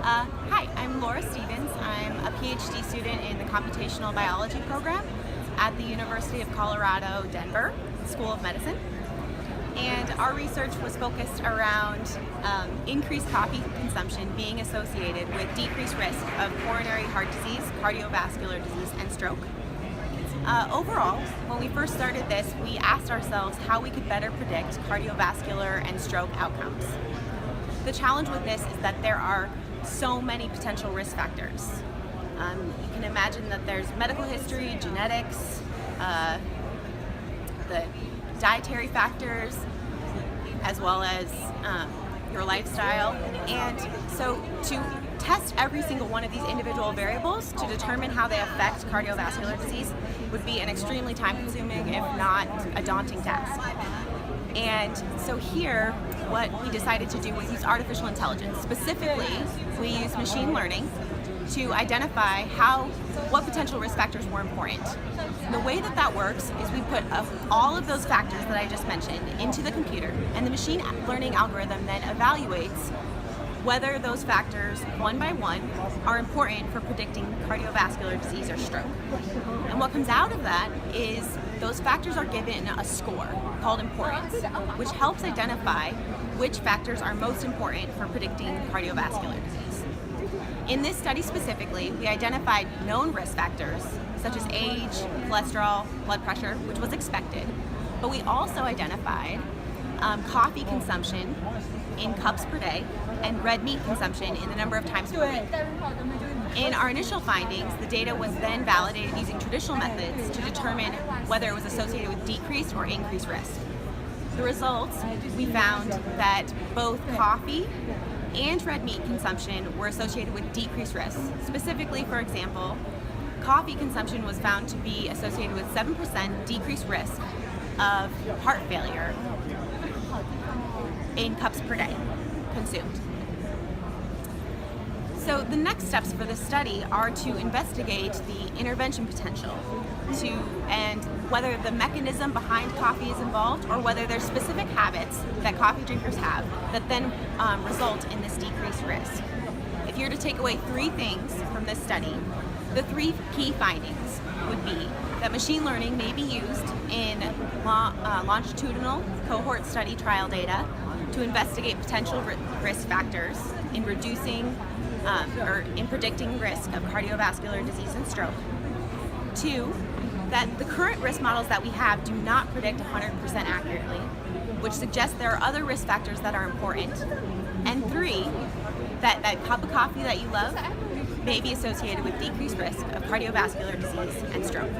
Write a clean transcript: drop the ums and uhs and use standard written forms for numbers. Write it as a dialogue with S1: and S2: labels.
S1: Hi, I'm Laura Stevens. I'm a PhD student in the Computational Biology program at the University of Colorado, Denver School of Medicine. And our research was focused around increased coffee consumption being associated with decreased risk of coronary heart disease, cardiovascular disease, and stroke. Overall, when we first started this, we asked ourselves how we could better predict cardiovascular and stroke outcomes. The challenge with this is that there are so many potential risk factors. You can imagine that there's medical history, genetics, the dietary factors, as well as your lifestyle. And so to test every single one of these individual variables to determine how they affect cardiovascular disease would be an extremely time-consuming, if not a daunting task. And so here, what we decided to do was use artificial intelligence. Specifically, we used machine learning to identify what potential risk factors were important. The way that works is we put all of those factors that I just mentioned into the computer, and the machine learning algorithm then evaluates whether those factors, one by one, are important for predicting cardiovascular disease or stroke. And what comes out of that is those factors are given a score called importance, which helps identify which factors are most important for predicting cardiovascular disease. In this study specifically, we identified known risk factors such as age, cholesterol, blood pressure, which was expected, but we also identified coffee consumption in cups per day and red meat consumption in the number of times per week. In our initial findings, the data was then validated using traditional methods to determine whether it was associated with decreased or increased risk. The results, we found that both coffee and red meat consumption were associated with decreased risk. Specifically, for example, coffee consumption was found to be associated with 7% decreased risk of heart failure in cups per day consumed. So the next steps for this study are to investigate the intervention potential and whether the mechanism behind coffee is involved or whether there's specific habits that coffee drinkers have that then result in this decreased risk. If you're to take away three things from this study, the three key findings would be that machine learning may be used in longitudinal cohort study trial data to investigate potential risk factors in reducing or in predicting risk of cardiovascular disease and stroke. Two, that the current risk models that we have do not predict 100% accurately, which suggests there are other risk factors that are important. And three, that cup of coffee that you love may be associated with decreased risk of cardiovascular disease and stroke.